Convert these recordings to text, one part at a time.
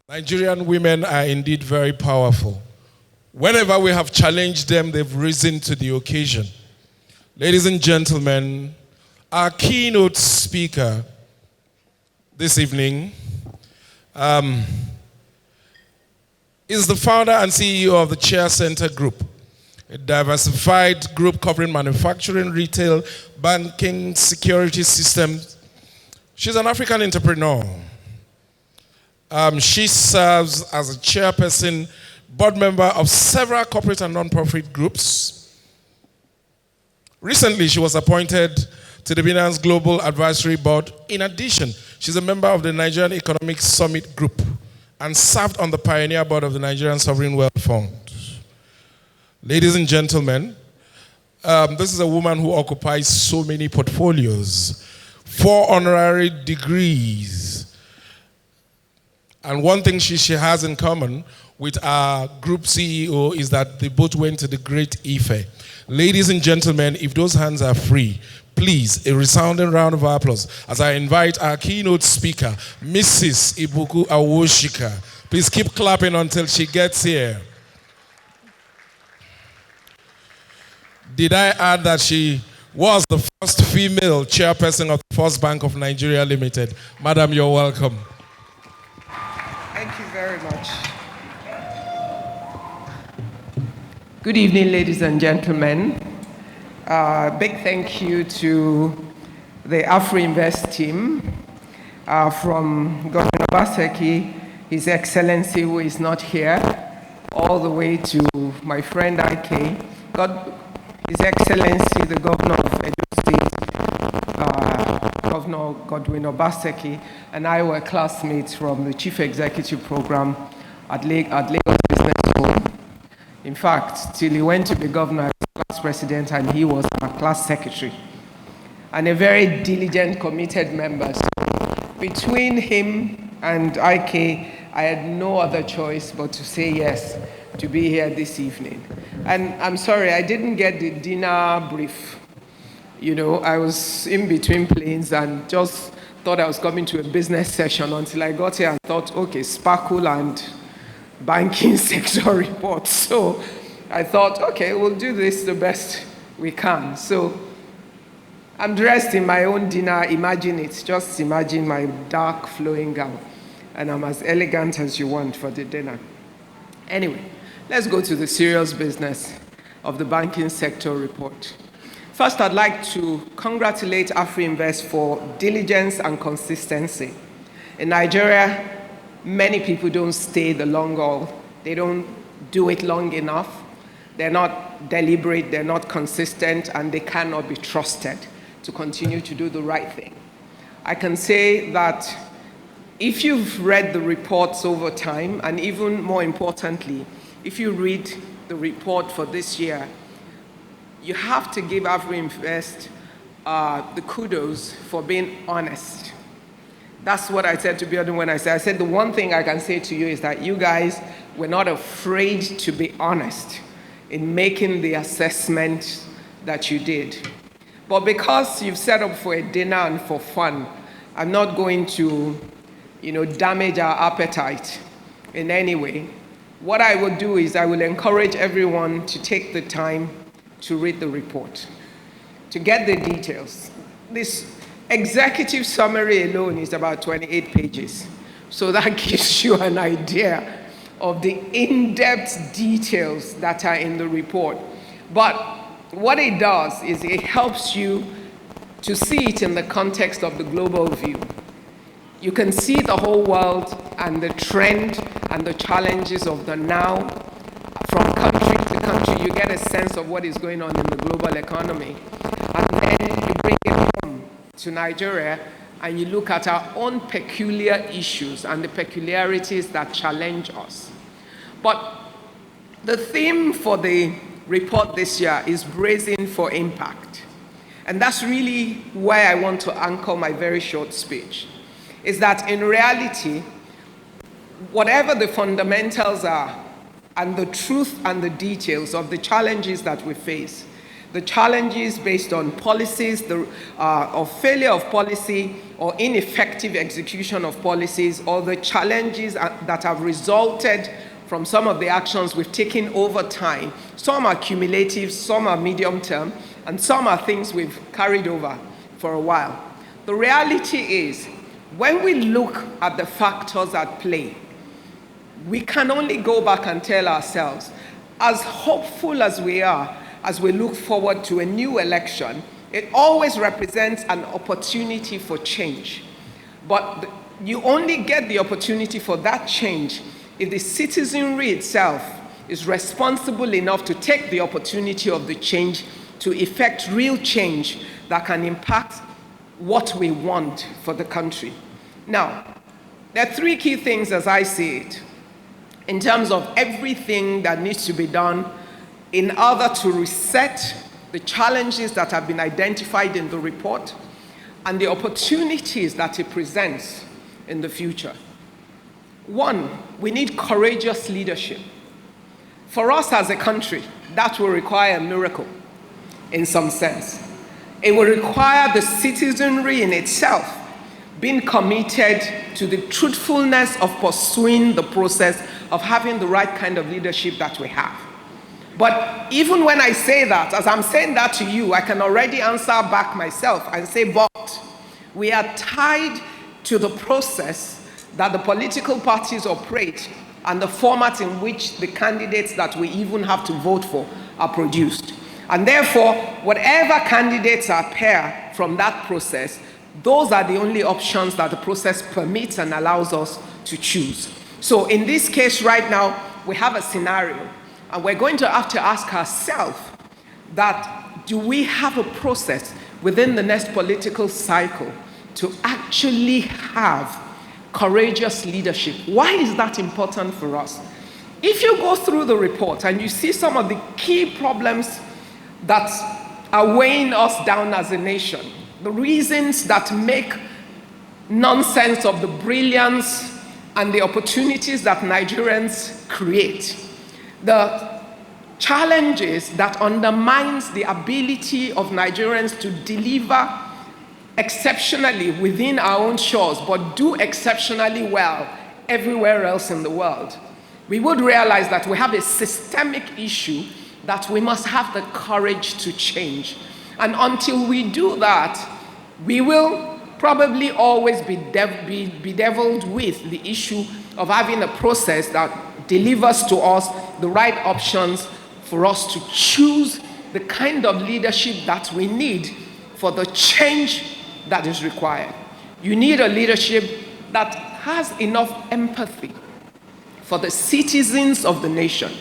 Nigerian women are indeed very powerful. Whenever we have challenged them, they've risen to the occasion. Ladies and gentlemen, our keynote speaker this evening is the founder and CEO of the Chair Center Group, a diversified group covering manufacturing, retail, banking, security systems. She's an African entrepreneur. She serves as a chairperson, board member of several corporate and non-profit groups. Recently, she was appointed to the Binance Global Advisory Board. In addition, she's a member of the Nigerian Economic Summit Group and served on the Pioneer Board of the Nigerian Sovereign Wealth Fund. Ladies and gentlemen, this is a woman who occupies so many portfolios, 4 honorary degrees. And one thing she has in common with our group CEO is that they both went to the Great Ife. Ladies and gentlemen, if those hands are free, please, a resounding round of applause as I invite our keynote speaker, Mrs. Ibukun Awosika. Please keep clapping until she gets here. Did I add that she was the first female chairperson of the First Bank of Nigeria Limited? Madam, you're welcome. Thank you very much. Good evening, ladies and gentlemen. Big thank you to the Afrinvest team from Governor Obaseki, His Excellency, who is not here, all the way to my friend IK, His Excellency, the Governor of Edo State, Governor Godwin Obaseki, and I were classmates from the Chief Executive Program at Lagos Business School. In fact, till he went to be governor, I was class president, and he was our class secretary. And a very diligent, committed member. So between him and IK, I had no other choice but to say yes to be here this evening. And I'm sorry, I didn't get the dinner brief. You know, I was in between planes and just thought I was coming to a business session until I got here and thought, okay, Sparkle and Banking Sector Report. So I thought, okay, we'll do this the best we can. So I'm dressed in my own dinner. Imagine it. Just imagine my dark flowing gown. And I'm as elegant as you want for the dinner. Anyway, let's go to the serious business of the Banking Sector Report. First, I'd like to congratulate Afrinvest for diligence and consistency. In Nigeria, many people don't stay the long haul. They don't do it long enough. They're not deliberate, they're not consistent, and they cannot be trusted to continue to do the right thing. I can say that if you've read the reports over time, and even more importantly, if you read the report for this year, you have to give Afrinvest the kudos for being honest. That's what I said to Biodun when I said the one thing I can say to you is that you guys were not afraid to be honest in making the assessment that you did. But because you've set up for a dinner and for fun, I'm not going to, damage our appetite in any way. What I will do is I will encourage everyone to take the time to read the report, to get the details. This executive summary alone is about 28 pages. So that gives you an idea of the in-depth details that are in the report. But what it does is it helps you to see it in the context of the global view. You can see the whole world and the trend and the challenges of the now. From country to country, you get a sense of what is going on in the global economy. And then you bring it home to Nigeria and you look at our own peculiar issues and the peculiarities that challenge us. But the theme for the report this year is bracing for impact. And that's really where I want to anchor my very short speech, is that in reality, whatever the fundamentals are, and the truth and the details of the challenges that we face, the challenges based on policies, or failure of policy, or ineffective execution of policies, or the challenges that have resulted from some of the actions we've taken over time. Some are cumulative, some are medium term, and some are things we've carried over for a while. The reality is, when we look at the factors at play, we can only go back and tell ourselves, as hopeful as we are, as we look forward to a new election, it always represents an opportunity for change. But you only get the opportunity for that change if the citizenry itself is responsible enough to take the opportunity of the change to effect real change that can impact what we want for the country. Now, there are three key things as I see it, in terms of everything that needs to be done in order to reset the challenges that have been identified in the report and the opportunities that it presents in the future. One, we need courageous leadership. For us as a country, that will require a miracle in some sense. It will require the citizenry in itself being committed to the truthfulness of pursuing the process of having the right kind of leadership that we have. But even when I say that, as I'm saying that to you, I can already answer back myself and say, but we are tied to the process that the political parties operate and the format in which the candidates that we even have to vote for are produced. And therefore, whatever candidates appear from that process, those are the only options that the process permits and allows us to choose. So in this case right now, we have a scenario, and we're going to have to ask ourselves that, do we have a process within the next political cycle to actually have courageous leadership? Why is that important for us? If you go through the report and you see some of the key problems that are weighing us down as a nation, the reasons that make nonsense of the brilliance and the opportunities that Nigerians create, the challenges that undermines the ability of Nigerians to deliver exceptionally within our own shores, but do exceptionally well everywhere else in the world, we would realize that we have a systemic issue that we must have the courage to change. And until we do that, we will probably always be bedeviled with the issue of having a process that delivers to us the right options for us to choose the kind of leadership that we need for the change that is required. You need a leadership that has enough empathy for the citizens of the nation,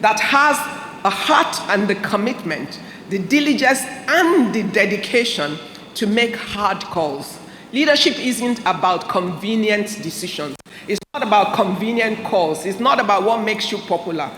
that has a heart and the commitment, the diligence and the dedication to make hard calls. Leadership isn't about convenient decisions. It's not about convenient calls. It's not about what makes you popular.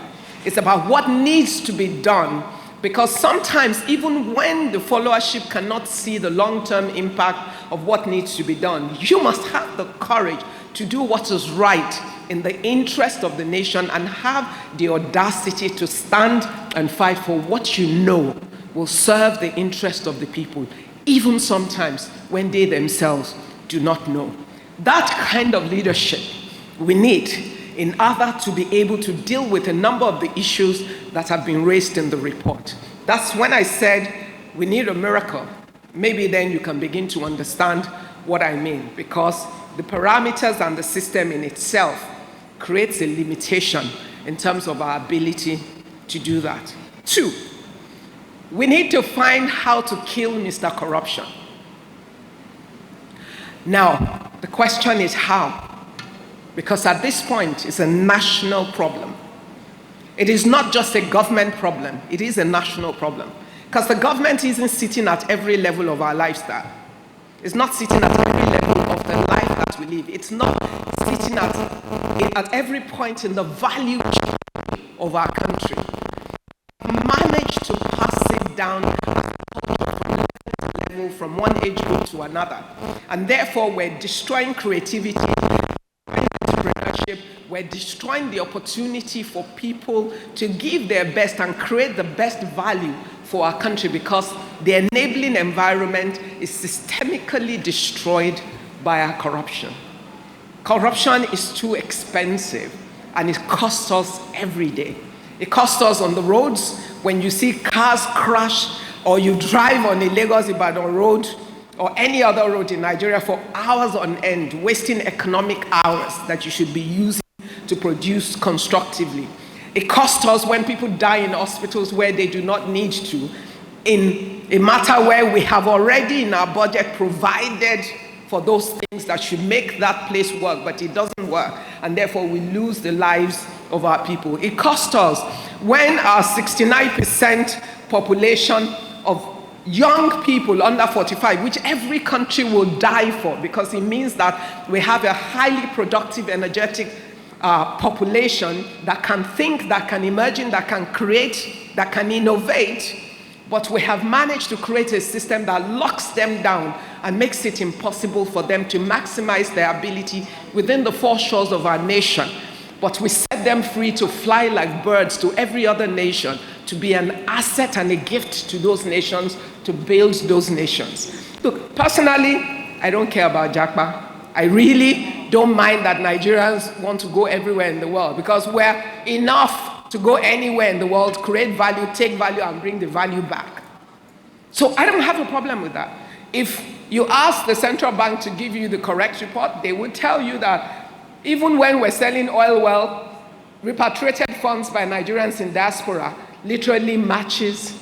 It's about what needs to be done, because sometimes even when the followership cannot see the long-term impact of what needs to be done, you must have the courage to do what is right in the interest of the nation and have the audacity to stand and fight for what you know will serve the interest of the people, even sometimes when they themselves do not know. That kind of leadership we need in order to be able to deal with a number of the issues that have been raised in the report. That's when I said we need a miracle. Maybe then you can begin to understand what I mean, because the parameters and the system in itself creates a limitation in terms of our ability to do that. Two, we need to find how to kill Mr. Corruption. Now, the question is how? Because at this point, it's a national problem. It is not just a government problem, it is a national problem. Because the government isn't sitting at every level of our lifestyle. It's not sitting at every level of the life that we live. It's not sitting at every point in the value chain of our country. Manage to pass it down from level to level, from one age group to another. And therefore, we're destroying creativity, entrepreneurship, we're destroying the opportunity for people to give their best and create the best value for our country because the enabling environment is systemically destroyed by our corruption. Corruption is too expensive and it costs us every day. It costs us on the roads when you see cars crash or you drive on a Lagos-Ibadan road or any other road in Nigeria for hours on end, wasting economic hours that you should be using to produce constructively. It costs us when people die in hospitals where they do not need to, in a matter where we have already in our budget provided for those things that should make that place work, but it doesn't work, and therefore we lose the lives of our people. It costs us when our 69% population of young people under 45, which every country will die for, because it means that we have a highly productive, energetic population that can think, that can imagine, that can create, that can innovate, but we have managed to create a system that locks them down and makes it impossible for them to maximize their ability within the four shores of our nation. But we set them free to fly like birds to every other nation, to be an asset and a gift to those nations, to build those nations. Look, personally, I don't care about Japa. I really don't mind that Nigerians want to go everywhere in the world, because we're enough to go anywhere in the world, create value, take value, and bring the value back. So I don't have a problem with that. If you ask the central bank to give you the correct report, they would tell you that even when we're selling oil well, repatriated funds by Nigerians in diaspora literally matches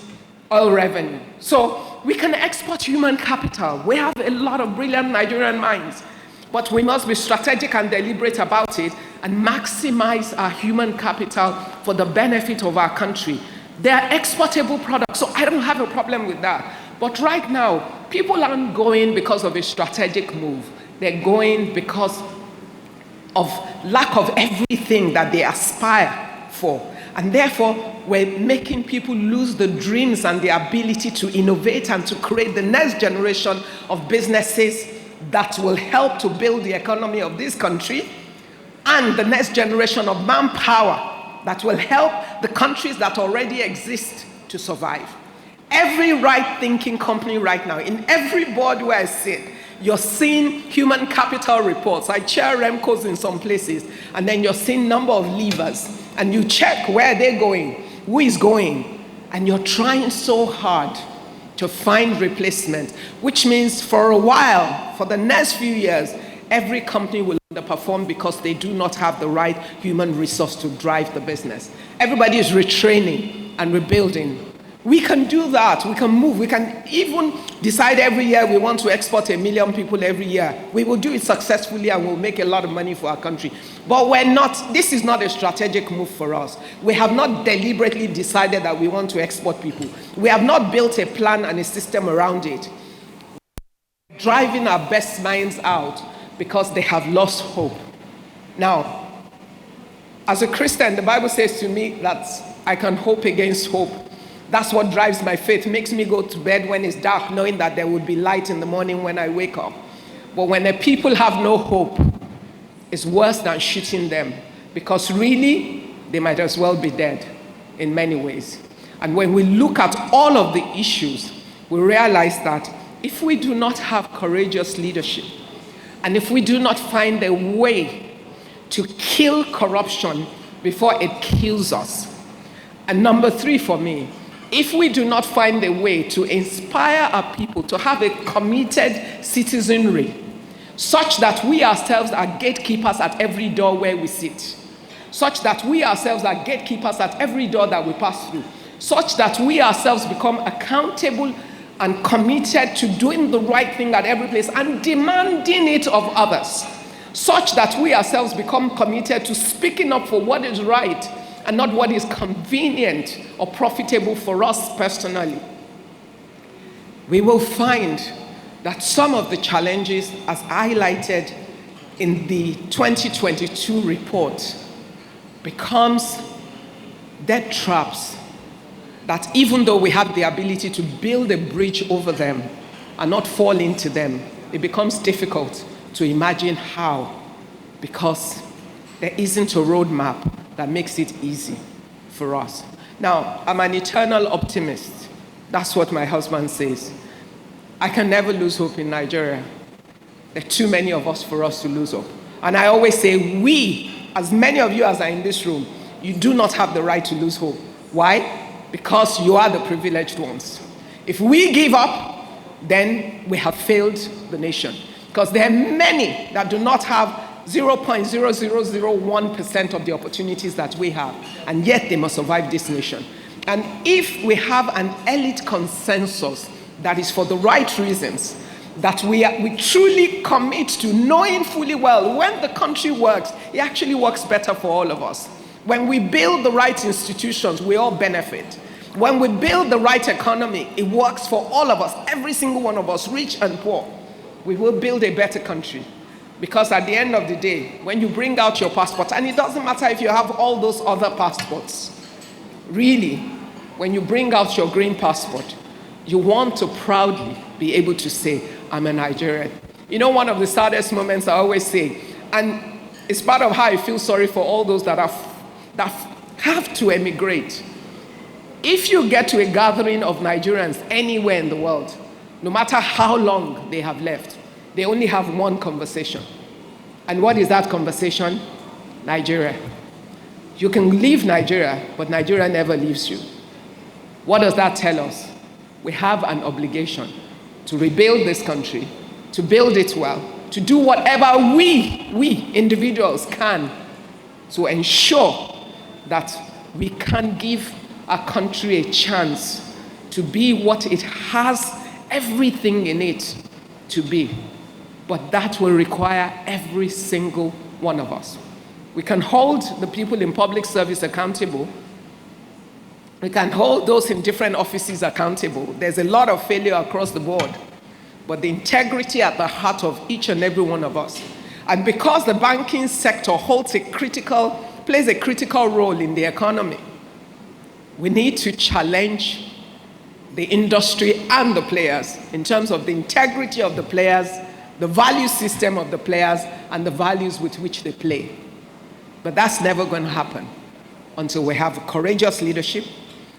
oil revenue. So we can export human capital. We have a lot of brilliant Nigerian minds, but we must be strategic and deliberate about it and maximize our human capital for the benefit of our country. They are exportable products, so I don't have a problem with that. But right now, people aren't going because of a strategic move. They're going because of lack of everything that they aspire for. And therefore, we're making people lose the dreams and the ability to innovate and to create the next generation of businesses that will help to build the economy of this country, and the next generation of manpower that will help the countries that already exist to survive. Every right-thinking company right now, in every board where I sit, you're seeing human capital reports. I chair REMCOs in some places, and then you're seeing number of levers, and you check where they're going, who is going, and you're trying so hard to find replacement, which means for a while, for the next few years, every company will underperform because they do not have the right human resource to drive the business. Everybody is retraining and rebuilding. We can do that. We can move. We can even decide every year we want to export 1 million people every year. We will do it successfully and we'll make a lot of money for our country. But this is not a strategic move for us. We have not deliberately decided that we want to export people. We have not built a plan and a system around it. We're driving our best minds out because they have lost hope. Now, as a Christian, the Bible says to me that I can hope against hope. That's what drives my faith, makes me go to bed when it's dark, knowing that there will be light in the morning when I wake up. But when the people have no hope, it's worse than shooting them, because really, they might as well be dead in many ways. And when we look at all of the issues, we realize that if we do not have courageous leadership, and if we do not find a way to kill corruption before it kills us, and number 3 for me, if we do not find a way to inspire our people to have a committed citizenry, such that we ourselves are gatekeepers at every door where we sit, such that we ourselves are gatekeepers at every door that we pass through, such that we ourselves become accountable and committed to doing the right thing at every place and demanding it of others, such that we ourselves become committed to speaking up for what is right and not what is convenient or profitable for us personally, we will find that some of the challenges, as highlighted in the 2022 report, becomes debt traps that, even though we have the ability to build a bridge over them and not fall into them, it becomes difficult to imagine how, because there isn't a roadmap that makes it easy for us. Now, I'm an eternal optimist. That's what my husband says. I can never lose hope in Nigeria. There are too many of us for us to lose hope. And I always say, we, as many of you as are in this room, you do not have the right to lose hope. Why? Because you are the privileged ones. If we give up, then we have failed the nation. Because there are many that do not have 0.0001% of the opportunities that we have, and yet they must survive this nation. And if we have an elite consensus that is for the right reasons, that we truly commit to knowing fully well when the country works, it actually works better for all of us. When we build the right institutions, we all benefit. When we build the right economy, it works for all of us, every single one of us, rich and poor. We will build a better country. Because at the end of the day, when you bring out your passport, and it doesn't matter if you have all those other passports, really, when you bring out your green passport, you want to proudly be able to say, I'm a Nigerian. You know, one of the saddest moments I always say, and it's part of how I feel sorry for all those that have to emigrate. If you get to a gathering of Nigerians anywhere in the world, no matter how long they have left, they only have one conversation. And what is that conversation? Nigeria. You can leave Nigeria, but Nigeria never leaves you. What does that tell us? We have an obligation to rebuild this country, to build it well, to do whatever we individuals can to ensure that we can give our country a chance to be what it has everything in it to be. But that will require every single one of us. We can hold the people in public service accountable. We can hold those in different offices accountable. There's a lot of failure across the board. But the integrity at the heart of each and every one of us. And because the banking sector plays a critical role in the economy, we need to challenge the industry and the players in terms of the integrity of the players, the value system of the players, and the values with which they play. But that's never going to happen until we have courageous leadership,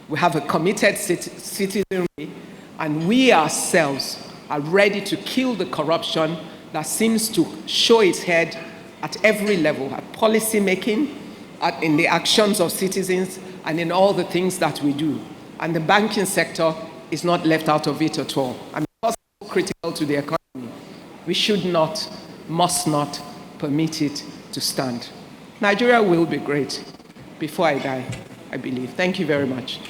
we have a committed citizenry, and we ourselves are ready to kill the corruption that seems to show its head at every level, at policy making, in the actions of citizens, and in all the things that we do. And the banking sector is not left out of it at all. And because it's so critical to the economy, we should not, must not permit it to stand. Nigeria will be great before I die, I believe. Thank you very much.